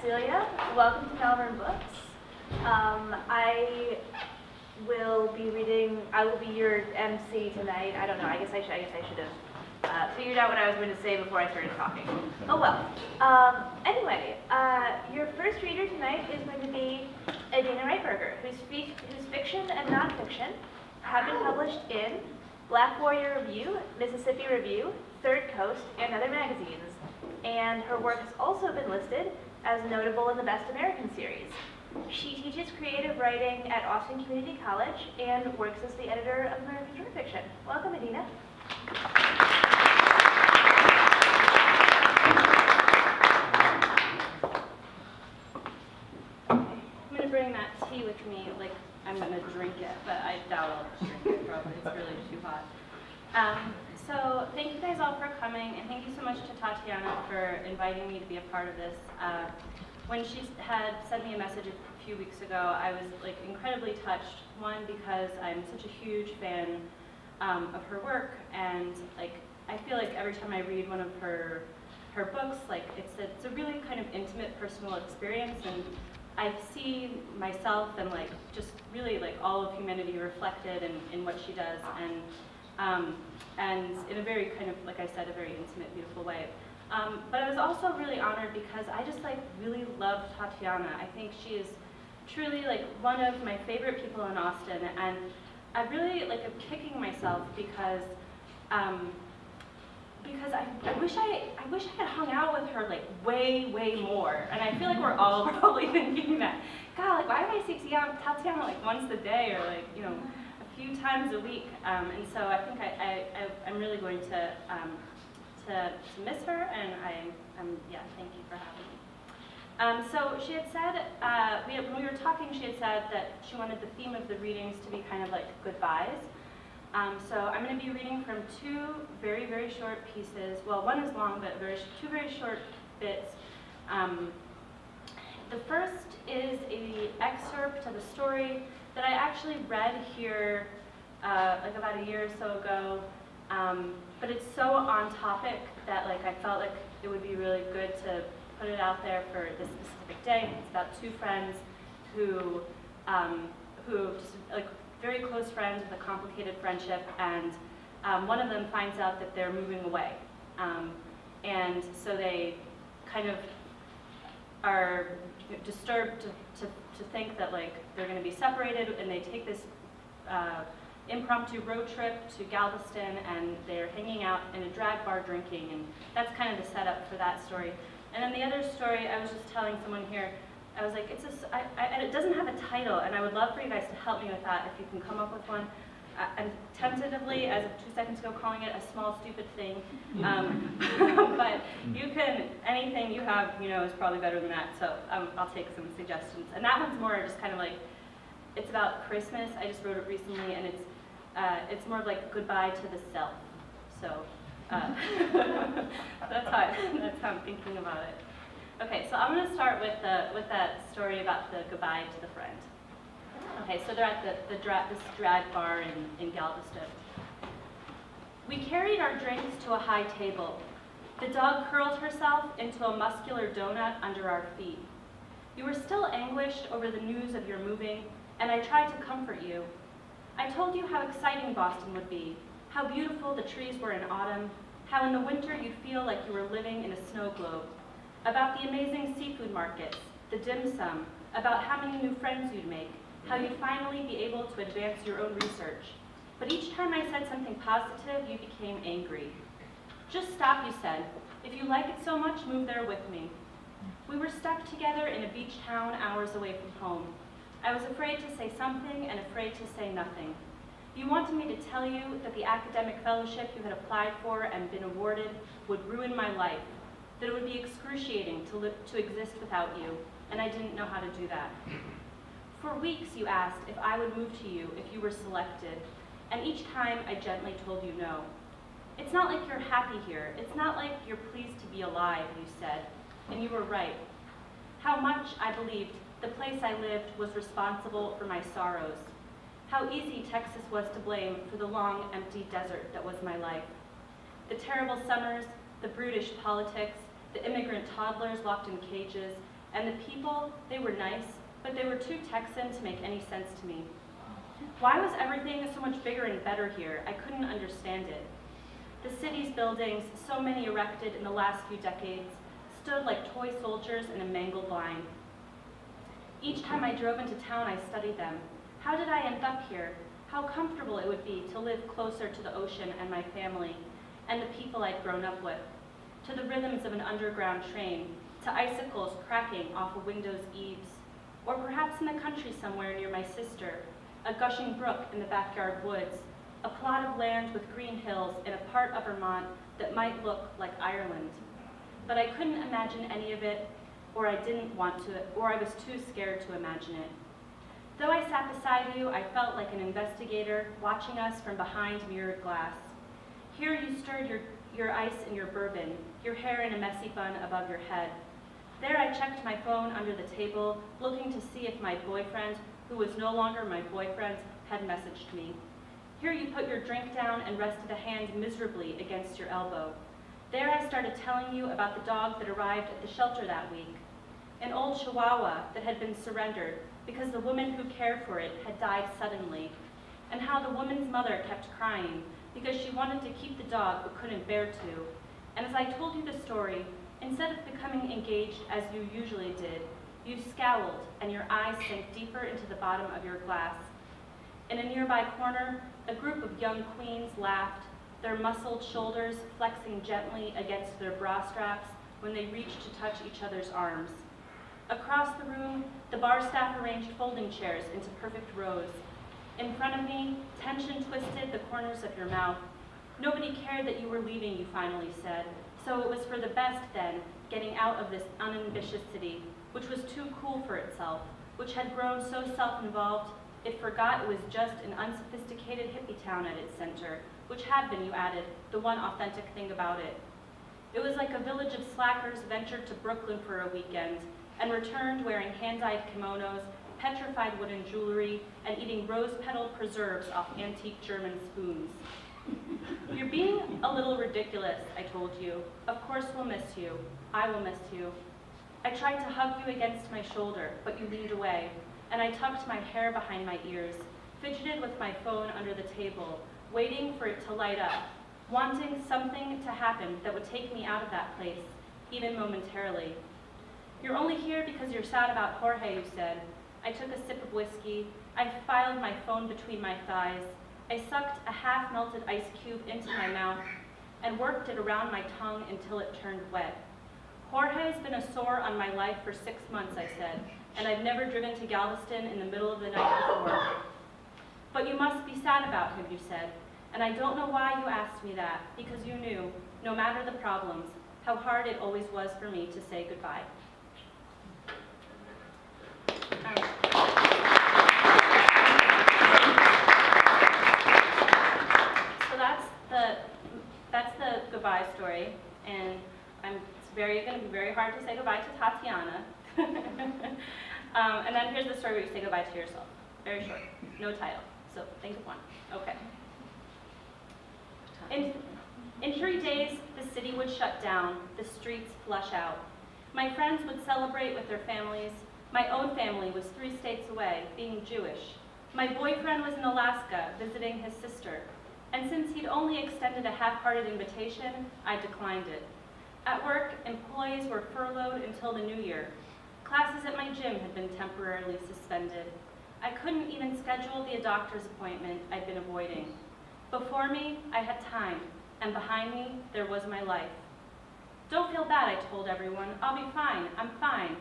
Cecilia. Welcome to Malvern Books. I will be your MC tonight. I don't know. I guess I should have figured out what I was going to say before I started talking. Oh well. Anyway, your first reader tonight is going to be Adeena Reitberger, whose fiction and nonfiction have been published in Black Warrior Review, Mississippi Review, Third Coast, and other magazines. And her work has also been listed as notable in the Best American series. She teaches creative writing at Austin Community College and works as the editor of American Short Fiction. Welcome, Adeena. I'm going to bring that tea with me, like I'm going to drink it, but I doubt I'll just drink it probably. It's really too hot. So thank you guys all for coming, and thank you so much to Tatiana for inviting me to be a part of this. When she had sent me a message a few weeks ago, I was like incredibly touched. One, because I'm such a huge fan of her work, and like I feel like every time I read one of her books, like it's a really kind of intimate, personal experience, and I see myself and like just really like all of humanity reflected in what she does, and in a very kind of, like I said, a very intimate, beautiful way. But I was also really honored because I just like really love Tatiana. I think she is truly like one of my favorite people in Austin, and I really like am kicking myself because I wish I had hung out with her like way more. And I feel like we're all probably thinking that, God, like why do I see Tatiana like once a day or like, you know, a few times a week? And so I think I'm really going to miss her, and yeah, thank you for having me. So she had said, when we were talking, she had said that she wanted the theme of the readings to be kind of like goodbyes. So I'm going to be reading from two very, very short pieces. Well, one is long, but two very short bits. The first is an excerpt of a story that I actually read here like about a year or so ago. But it's so on topic that like I felt like it would be really good to put it out there for this specific day. It's about two friends who just like very close friends with a complicated friendship, and one of them finds out that they're moving away, and so they kind of are disturbed to think that like they're going to be separated, and they take this impromptu road trip to Galveston, and they're hanging out in a drag bar drinking, and that's kind of the setup for that story. And then the other story, I was just telling someone here, I was like, and it doesn't have a title, and I would love for you guys to help me with that if you can come up with one. I'm tentatively, as of 2 seconds ago, calling it a small stupid thing, but you can, anything you have, you know, is probably better than that, so I'll take some suggestions. And that one's more just kind of like, it's about Christmas. I just wrote it recently, and it's more of like goodbye to the self. So that's how I'm thinking about it. Okay, so I'm going to start with that story about the goodbye to the friend. Okay, so they're at this drag bar in Galveston. We carried our drinks to a high table. The dog curled herself into a muscular donut under our feet. You were still anguished over the news of your moving, and I tried to comfort you. I told you how exciting Boston would be, how beautiful the trees were in autumn, how in the winter you'd feel like you were living in a snow globe, about the amazing seafood markets, the dim sum, about how many new friends you'd make, how you'd finally be able to advance your own research. But each time I said something positive, you became angry. Just stop, you said. If you like it so much, move there with me. We were stuck together in a beach town hours away from home. I was afraid to say something and afraid to say nothing. You wanted me to tell you that the academic fellowship you had applied for and been awarded would ruin my life, that it would be excruciating to exist without you, and I didn't know how to do that. For weeks you asked if I would move to you if you were selected, and each time I gently told you no. It's not like you're happy here. It's not like you're pleased to be alive, you said, and you were right. How much, I believed, the place I lived was responsible for my sorrows. How easy Texas was to blame for the long, empty desert that was my life. The terrible summers, the brutish politics, the immigrant toddlers locked in cages, And the people, they were nice, but they were too Texan to make any sense to me. Why was everything so much bigger and better here? I couldn't understand it. The city's buildings, so many erected in the last few decades, stood like toy soldiers in a mangled line. Each time I drove into town, I studied them. How did I end up here? How comfortable it would be to live closer to the ocean and my family, and the people I'd grown up with, to the rhythms of an underground train, to icicles cracking off a window's eaves, or perhaps in the country somewhere near my sister, a gushing brook in the backyard woods, a plot of land with green hills in a part of Vermont that might look like Ireland. But I couldn't imagine any of it, or I didn't want to, or I was too scared to imagine it. Though I sat beside you, I felt like an investigator watching us from behind mirrored glass. Here you stirred your ice in your bourbon, your hair in a messy bun above your head. There I checked my phone under the table, looking to see if my boyfriend, who was no longer my boyfriend, had messaged me. Here you put your drink down and rested a hand miserably against your elbow. There I started telling you about the dog that arrived at the shelter that week, an old Chihuahua that had been surrendered because the woman who cared for it had died suddenly, and how the woman's mother kept crying because she wanted to keep the dog but couldn't bear to. And as I told you the story, instead of becoming engaged as you usually did, you scowled and your eyes sank deeper into the bottom of your glass. In a nearby corner, a group of young queens laughed, their muscled shoulders flexing gently against their bra straps when they reached to touch each other's arms. Across the room, the bar staff arranged folding chairs into perfect rows. In front of me, tension twisted the corners of your mouth. Nobody cared that you were leaving, you finally said, so it was for the best then, getting out of this unambitious city, which was too cool for itself, which had grown so self-involved, it forgot it was just an unsophisticated hippie town at its center, which had been, you added, the one authentic thing about it. It was like a village of slackers ventured to Brooklyn for a weekend and returned wearing hand-dyed kimonos, petrified wooden jewelry, and eating rose-petal preserves off antique German spoons. You're being a little ridiculous, I told you. Of course we'll miss you. I will miss you. I tried to hug you against my shoulder, but you leaned away, and I tucked my hair behind my ears, fidgeted with my phone under the table, waiting for it to light up, wanting something to happen that would take me out of that place, even momentarily. You're only here because you're sad about Jorge, you said. I took a sip of whiskey. I filed my phone between my thighs. I sucked a half-melted ice cube into my mouth and worked it around my tongue until it turned wet. Jorge's been a sore on my life for 6 months, I said, and I've never driven to Galveston in the middle of the night before. But you must be sad about him, you said, and I don't know why you asked me that, because you knew, no matter the problems, how hard it always was for me to say goodbye. So that's the goodbye story, and it's going to be very hard to say goodbye to Tatiana. And then here's the story where you say goodbye to yourself. Very short, no title. So think of one. Okay. In 3 days, the city would shut down, the streets flush out. My friends would celebrate with their families. My own family was 3 states away, being Jewish. My boyfriend was in Alaska, visiting his sister. And since he'd only extended a half-hearted invitation, I declined it. At work, employees were furloughed until the new year. Classes at my gym had been temporarily suspended. I couldn't even schedule the doctor's appointment I'd been avoiding. Before me, I had time, and behind me, there was my life. Don't feel bad, I told everyone. I'll be fine. I'm fine.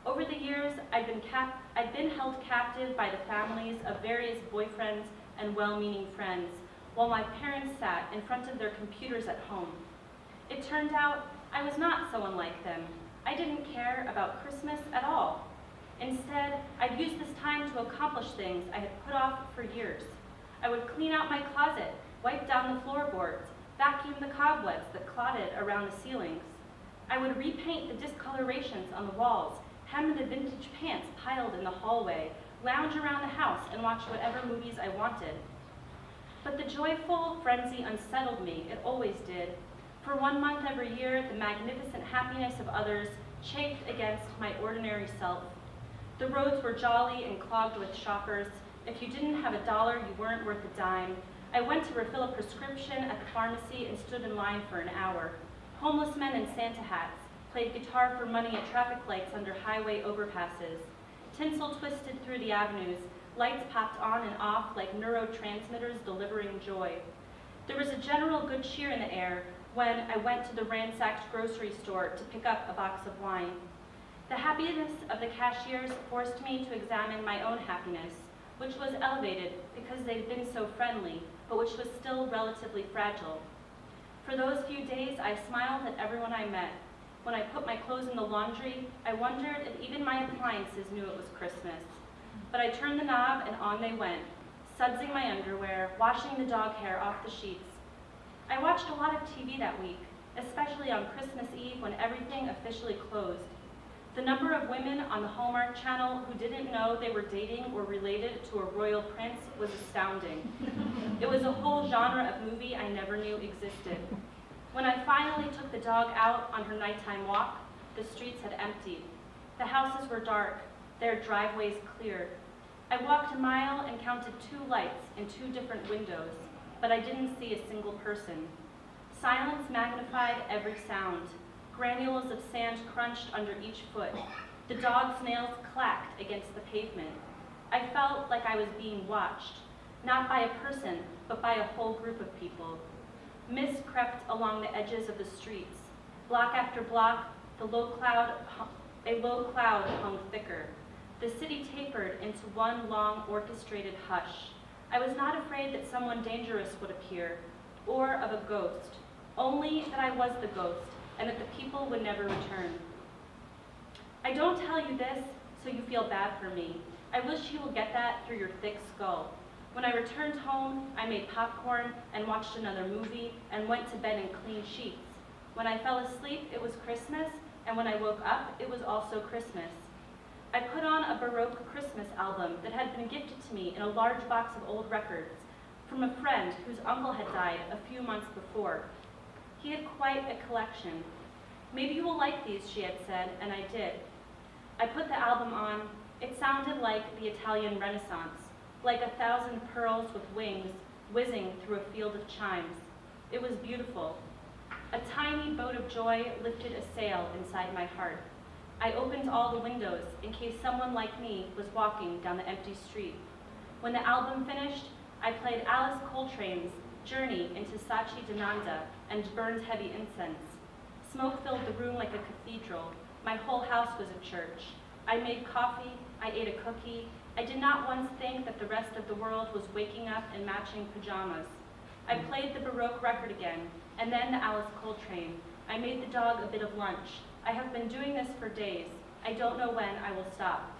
Over the years, I'd been held captive by the families of various boyfriends and well-meaning friends, while my parents sat in front of their computers at home. It turned out I was not so unlike them. I didn't care about Christmas at all. Instead, I'd use this time to accomplish things I had put off for years. I would clean out my closet, wipe down the floorboards, vacuum the cobwebs that clotted around the ceilings. I would repaint the discolorations on the walls, hem the vintage pants piled in the hallway, lounge around the house, and watch whatever movies I wanted. But the joyful frenzy unsettled me, it always did. For 1 month every year, the magnificent happiness of others chafed against my ordinary self. The roads were jolly and clogged with shoppers. If you didn't have $1, you weren't worth a dime. I went to refill a prescription at the pharmacy and stood in line for an hour. Homeless men in Santa hats played guitar for money at traffic lights under highway overpasses. Tinsel twisted through the avenues. Lights popped on and off like neurotransmitters delivering joy. There was a general good cheer in the air when I went to the ransacked grocery store to pick up a box of wine. The happiness of the cashiers forced me to examine my own happiness, which was elevated because they'd been so friendly, but which was still relatively fragile. For those few days, I smiled at everyone I met. When I put my clothes in the laundry, I wondered if even my appliances knew it was Christmas. But I turned the knob and on they went, sudsing my underwear, washing the dog hair off the sheets. I watched a lot of TV that week, especially on Christmas Eve when everything officially closed. The number of women on the Hallmark Channel who didn't know they were dating or related to a royal prince was astounding. It was a whole genre of movie I never knew existed. When I finally took the dog out on her nighttime walk, the streets had emptied. The houses were dark, their driveways cleared. I walked a mile and counted 2 lights in 2 different windows, but I didn't see a single person. Silence magnified every sound. Granules of sand crunched under each foot. The dog's nails clacked against the pavement. I felt like I was being watched, not by a person, but by a whole group of people. Mist crept along the edges of the streets. Block after block, a low cloud hung thicker. The city tapered into one long orchestrated hush. I was not afraid that someone dangerous would appear, or of a ghost, only that I was the ghost, and that the people would never return. I don't tell you this so you feel bad for me. I wish you will get that through your thick skull. When I returned home, I made popcorn and watched another movie and went to bed in clean sheets. When I fell asleep, it was Christmas, and when I woke up, it was also Christmas. I put on a Baroque Christmas album that had been gifted to me in a large box of old records from a friend whose uncle had died a few months before. He had quite a collection. Maybe you will like these, she had said, and I did. I put the album on. It sounded like the Italian Renaissance, like 1,000 pearls with wings whizzing through a field of chimes. It was beautiful. A tiny boat of joy lifted a sail inside my heart. I opened all the windows in case someone like me was walking down the empty street. When the album finished, I played Alice Coltrane's Journey into Sachi-Dinanda and burned heavy incense. Smoke filled the room like a cathedral. My whole house was a church. I made coffee, I ate a cookie. I did not once think that the rest of the world was waking up in matching pajamas. I played the Baroque record again, and then the Alice Coltrane. I made the dog a bit of lunch. I have been doing this for days. I don't know when I will stop.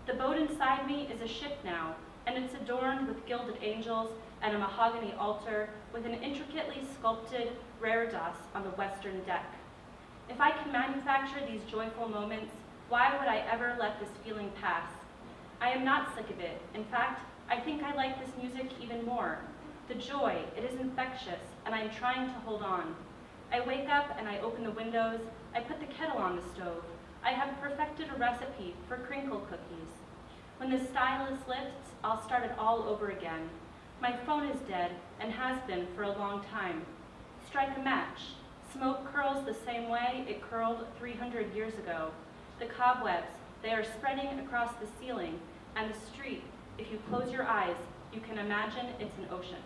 The boat inside me is a ship now, and it's adorned with gilded angels and a mahogany altar with an intricately sculpted reredos on the western deck. If I can manufacture these joyful moments, why would I ever let this feeling pass? I am not sick of it. In fact, I think I like this music even more. The joy, it is infectious, and I am trying to hold on. I wake up and I open the windows. I put the kettle on the stove. I have perfected a recipe for crinkle cookies. When the stylus lifts, I'll start it all over again. My phone is dead and has been for a long time. Strike a match. Smoke curls the same way it curled 300 years ago. The cobwebs, they are spreading across the ceiling, and the street, if you close your eyes, you can imagine it's an ocean.